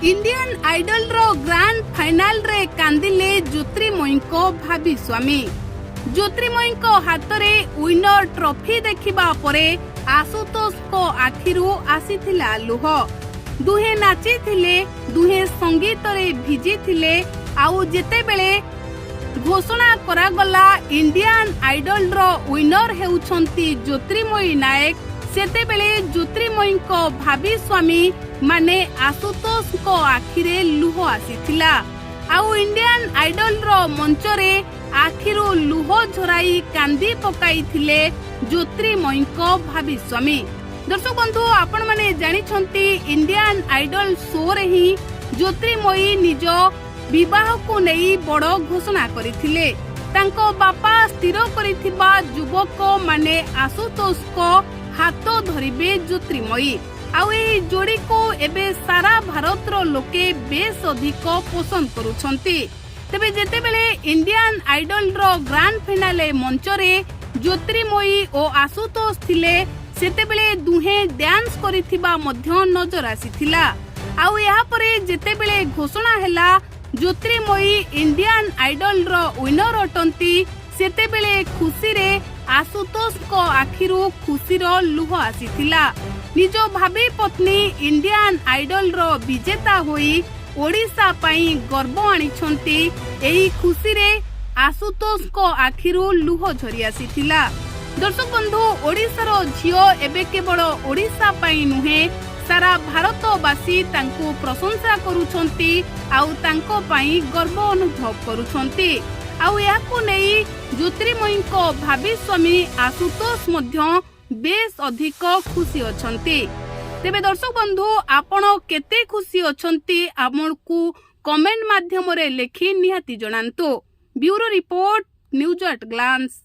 Indian idol रो grand final रे कांदिले ज्योतिर्मयी को भाभी स्वामी। ज्योतिर्मयी को हाथ रे विनर ट्रॉफी देखिबा परे आशुतोष को आखिरु आसीथिला लुह। दुहे नाची थिले, दुहे संगीत रे भिजी थिले। आउ जेते बेले घोषणा करा गला इंडियन आइडल रो विनर हेउछंती ज्योतिर्मयी नायक, सेते बेले ज्योतिर्मयी को भाभी स्वामी माने आशुतोष को आखिरे लुह आसीथिला। आउ इंडियन आइडल रो मंच रे आखिरु लुह झराई कांदी पकाई थिले ज्योतिर्मयी को भाभी स्वामी। दर्शक बंधु, आपण माने जानि छंती इंडियन आइडल शो रे ही ज्योतिर्मयी निज विवाह को नहीं बड़ घोषणा करिथिले। तांको बापा स्थिर करिथिबा युवक माने आशुतोष को हाथ धरिबे ज्योतिर्मयी। आउ ए जोड़ी को एबे सारा भारत रो लोके बेस अधिक पसंद करूछंती। तेबे जेते बेले इंडियन आइडल रो ग्रांड फाइनाले मंच रे ज्योतिर्मयी और आशुतोष थिले, सेते बेले दुहे डांस करिथिबा मध्य नजर आसीथिला। आउ यहाँ परे जेते बेले घोषणा हैला ज्योतिर्मयी इंडियन आइडल रो विनर अटंती, सेते बेले खुशी रे आशुतोष को आखिरु खुशी रो लुह आसीथिला। निज भाभी पत्नी इंडियन आइडल रो विजेता होई ओडिशा पाई गर्व आनिछंती। एही खुशी रे आशुतोष को आखिरु लुह झरी आसीथिला। दर्शक बंधु, ओडिशा रो झियो एबे केवल ओडिशा पाई नुहे, सारा भारतवासी तांको प्रशंसा करूछंती। आउ तांको पाई गर्व अनुभव करूछंती। आउ याकु नेई ज्योतिर्मयी को भाभी स्वामी आशुतोष मध्य बेस अधिक खुशी अछंती। तेबे दर्शक बंधु, आपण केते खुशी अछंती हमकु कमेंट माध्यम रे लेखि निहाती जणांतु। Bureau report, news at glance.